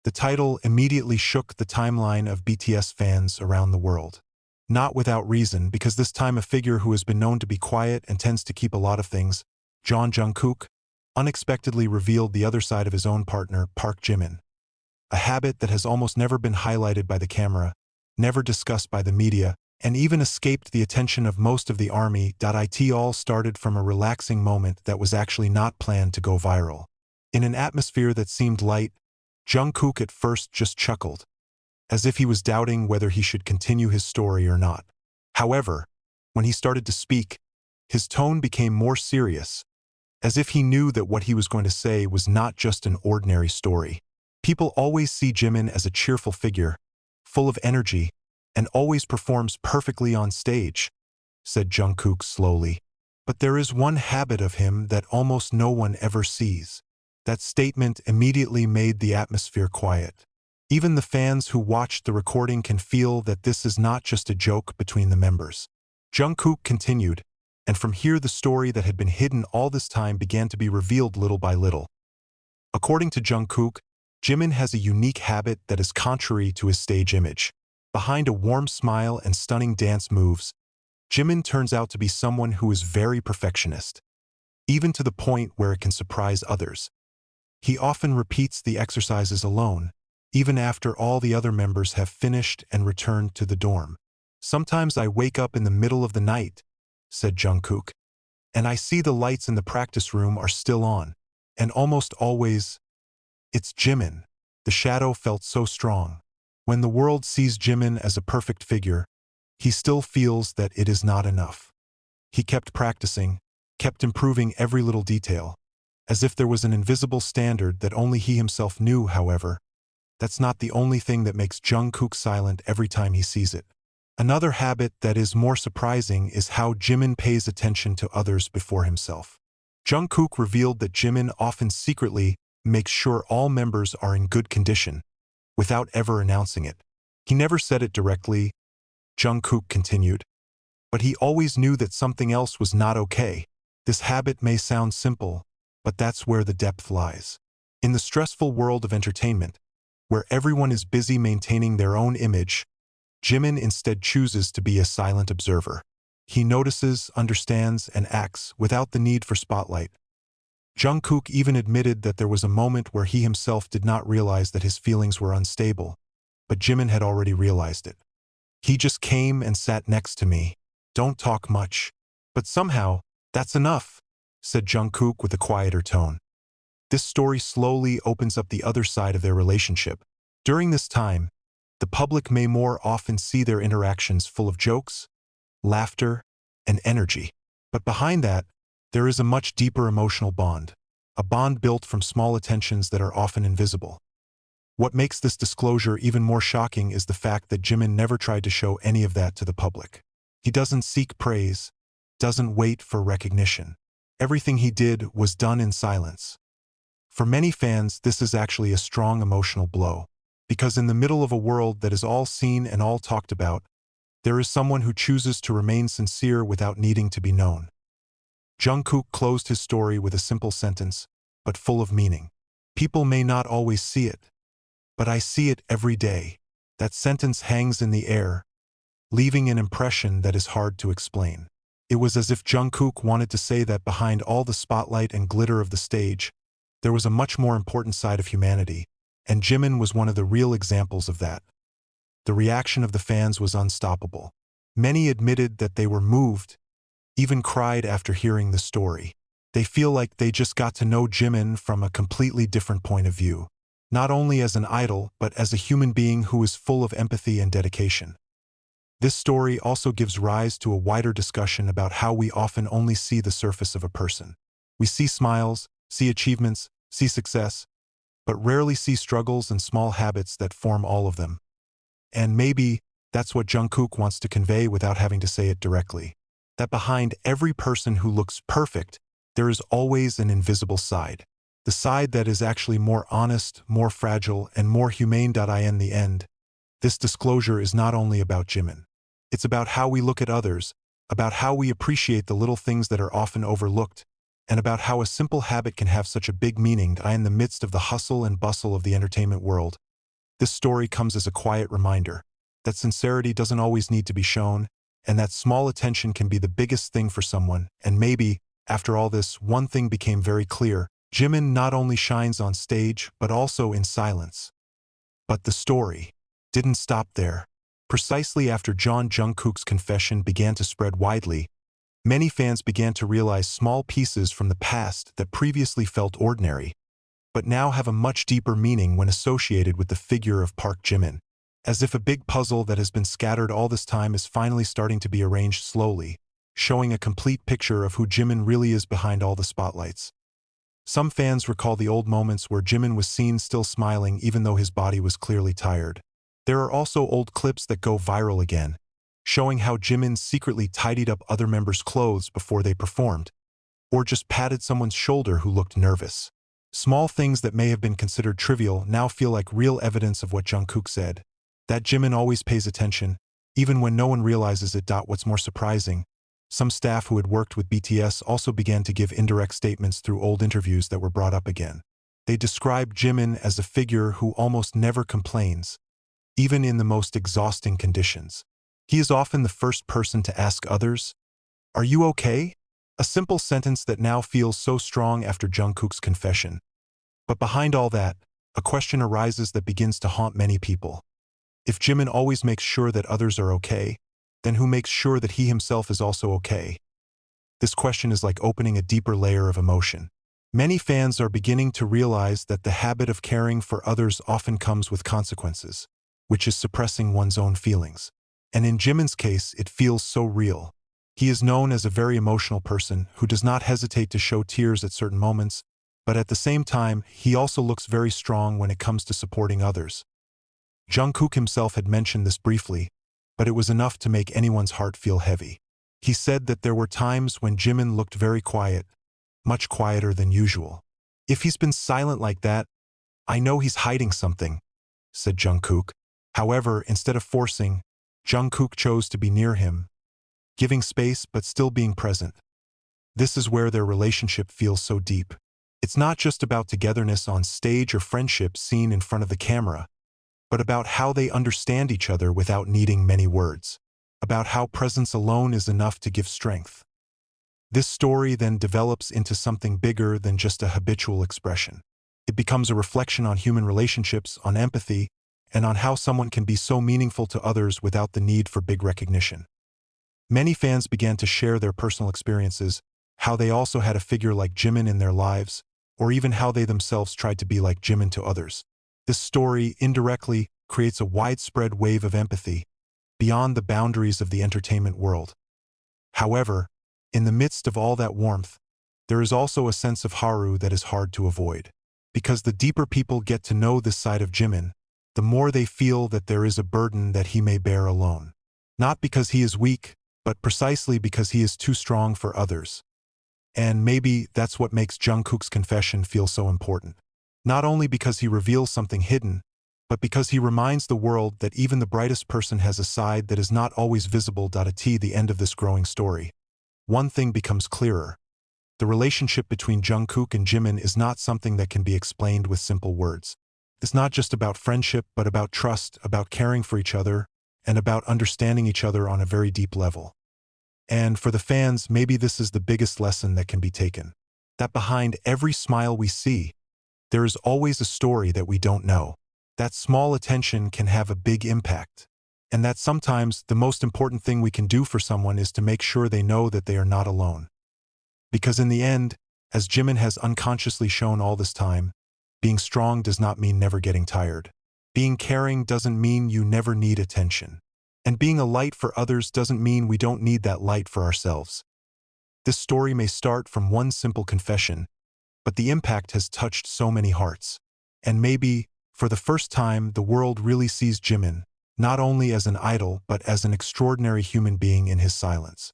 The title immediately shook the timeline of BTS fans around the world. Not without reason, because this time a figure who has been known to be quiet and tends to keep a lot of things, Jungkook, unexpectedly revealed the other side of his own partner, Park Jimin. A habit that has almost never been highlighted by the camera, never discussed by the media, and even escaped the attention of most of the army. It all started from a relaxing moment that was actually not planned to go viral. In an atmosphere that seemed light, Jungkook at first just chuckled, as if he was doubting whether he should continue his story or not. However, when he started to speak, his tone became more serious, as if he knew that what he was going to say was not just an ordinary story. People always see Jimin as a cheerful figure, full of energy, and always performs perfectly on stage, said Jungkook slowly. But there is one habit of him that almost no one ever sees. That statement immediately made the atmosphere quiet. Even the fans who watched the recording can feel that this is not just a joke between the members. Jungkook continued, and from here the story that had been hidden all this time began to be revealed little by little. According to Jungkook, Jimin has a unique habit that is contrary to his stage image. Behind a warm smile and stunning dance moves, Jimin turns out to be someone who is very perfectionist, even to the point where it can surprise others. He often repeats the exercises alone, even after all the other members have finished and returned to the dorm. Sometimes I wake up in the middle of the night, said Jungkook, and I see the lights in the practice room are still on, and almost always, it's Jimin. The shadow felt so strong. When the world sees Jimin as a perfect figure, he still feels that it is not enough. He kept practicing, kept improving every little detail, as if there was an invisible standard that only he himself knew. However, that's not the only thing that makes Jungkook silent every time he sees it. Another habit that is more surprising is how Jimin pays attention to others before himself. Jungkook revealed that Jimin often secretly makes sure all members are in good condition, without ever announcing it. He never said it directly, Jungkook continued, but he always knew that something else was not okay. This habit may sound simple, but that's where the depth lies. In the stressful world of entertainment, where everyone is busy maintaining their own image, Jimin instead chooses to be a silent observer. He notices, understands, and acts without the need for spotlight. Jungkook even admitted that there was a moment where he himself did not realize that his feelings were unstable, but Jimin had already realized it. He just came and sat next to me. Don't talk much. But somehow, that's enough, said Jungkook with a quieter tone. This story slowly opens up the other side of their relationship. During this time, the public may more often see their interactions full of jokes, laughter, and energy. But behind that, there is a much deeper emotional bond, a bond built from small attentions that are often invisible. What makes this disclosure even more shocking is the fact that Jimin never tried to show any of that to the public. He doesn't seek praise, doesn't wait for recognition. Everything he did was done in silence. For many fans, this is actually a strong emotional blow, because in the middle of a world that is all seen and all talked about, there is someone who chooses to remain sincere without needing to be known. Jungkook closed his story with a simple sentence, but full of meaning. People may not always see it, but I see it every day. That sentence hangs in the air, leaving an impression that is hard to explain. It was as if Jungkook wanted to say that behind all the spotlight and glitter of the stage, there was a much more important side of humanity, and Jimin was one of the real examples of that. The reaction of the fans was unstoppable. Many admitted that they were moved, even cried after hearing the story. They feel like they just got to know Jimin from a completely different point of view, not only as an idol but as a human being who is full of empathy and dedication. This story also gives rise to a wider discussion about how we often only see the surface of a person. We see smiles, see achievements, see success, but rarely see struggles and small habits that form all of them. And maybe that's what Jungkook wants to convey without having to say it directly. That behind every person who looks perfect, there is always an invisible side. The side that is actually more honest, more fragile, and more humane. In the end, this disclosure is not only about Jimin. It's about how we look at others, about how we appreciate the little things that are often overlooked, and about how a simple habit can have such a big meaning in the midst of the hustle and bustle of the entertainment world. This story comes as a quiet reminder that sincerity doesn't always need to be shown, and that small attention can be the biggest thing for someone. And maybe, after all this, one thing became very clear: Jimin not only shines on stage, but also in silence. But the story didn't stop there. Precisely after Jungkook's confession began to spread widely, many fans began to realize small pieces from the past that previously felt ordinary, but now have a much deeper meaning when associated with the figure of Park Jimin. As if a big puzzle that has been scattered all this time is finally starting to be arranged slowly, showing a complete picture of who Jimin really is behind all the spotlights. Some fans recall the old moments where Jimin was seen still smiling even though his body was clearly tired. There are also old clips that go viral again, showing how Jimin secretly tidied up other members' clothes before they performed, or just patted someone's shoulder who looked nervous. Small things that may have been considered trivial now feel like real evidence of what Jungkook said, that Jimin always pays attention, even when no one realizes it. What's more surprising, some staff who had worked with BTS also began to give indirect statements through old interviews that were brought up again. They described Jimin as a figure who almost never complains, even in the most exhausting conditions. He is often the first person to ask others, "Are you okay?" A simple sentence that now feels so strong after Jungkook's confession. But behind all that, a question arises that begins to haunt many people. If Jimin always makes sure that others are okay, then who makes sure that he himself is also okay? This question is like opening a deeper layer of emotion. Many fans are beginning to realize that the habit of caring for others often comes with consequences, which is suppressing one's own feelings. And in Jimin's case, it feels so real. He is known as a very emotional person who does not hesitate to show tears at certain moments, but at the same time, he also looks very strong when it comes to supporting others. Jungkook himself had mentioned this briefly, but it was enough to make anyone's heart feel heavy. He said that there were times when Jimin looked very quiet, much quieter than usual. "If he's been silent like that, I know he's hiding something," said Jungkook. However, instead of forcing, Jungkook chose to be near him, giving space but still being present. This is where their relationship feels so deep. It's not just about togetherness on stage or friendship seen in front of the camera, but about how they understand each other without needing many words, about how presence alone is enough to give strength. This story then develops into something bigger than just a habitual expression. It becomes a reflection on human relationships, on empathy, and on how someone can be so meaningful to others without the need for big recognition. Many fans began to share their personal experiences, how they also had a figure like Jimin in their lives, or even how they themselves tried to be like Jimin to others. This story indirectly creates a widespread wave of empathy beyond the boundaries of the entertainment world. However, in the midst of all that warmth, there is also a sense of horror that is hard to avoid. Because the deeper people get to know this side of Jimin, the more they feel that there is a burden that he may bear alone. Not because he is weak, but precisely because he is too strong for others. And maybe that's what makes Jungkook's confession feel so important. Not only because he reveals something hidden, but because he reminds the world that even the brightest person has a side that is not always visible. At the end of this growing story, one thing becomes clearer. The relationship between Jungkook and Jimin is not something that can be explained with simple words. It's not just about friendship, but about trust, about caring for each other, and about understanding each other on a very deep level. And for the fans, maybe this is the biggest lesson that can be taken. That behind every smile we see, there is always a story that we don't know. That small attention can have a big impact. And that sometimes the most important thing we can do for someone is to make sure they know that they are not alone. Because in the end, as Jimin has unconsciously shown all this time, being strong does not mean never getting tired. Being caring doesn't mean you never need attention. And being a light for others doesn't mean we don't need that light for ourselves. This story may start from one simple confession, but the impact has touched so many hearts. And maybe, for the first time, the world really sees Jimin, not only as an idol but as an extraordinary human being in his silence.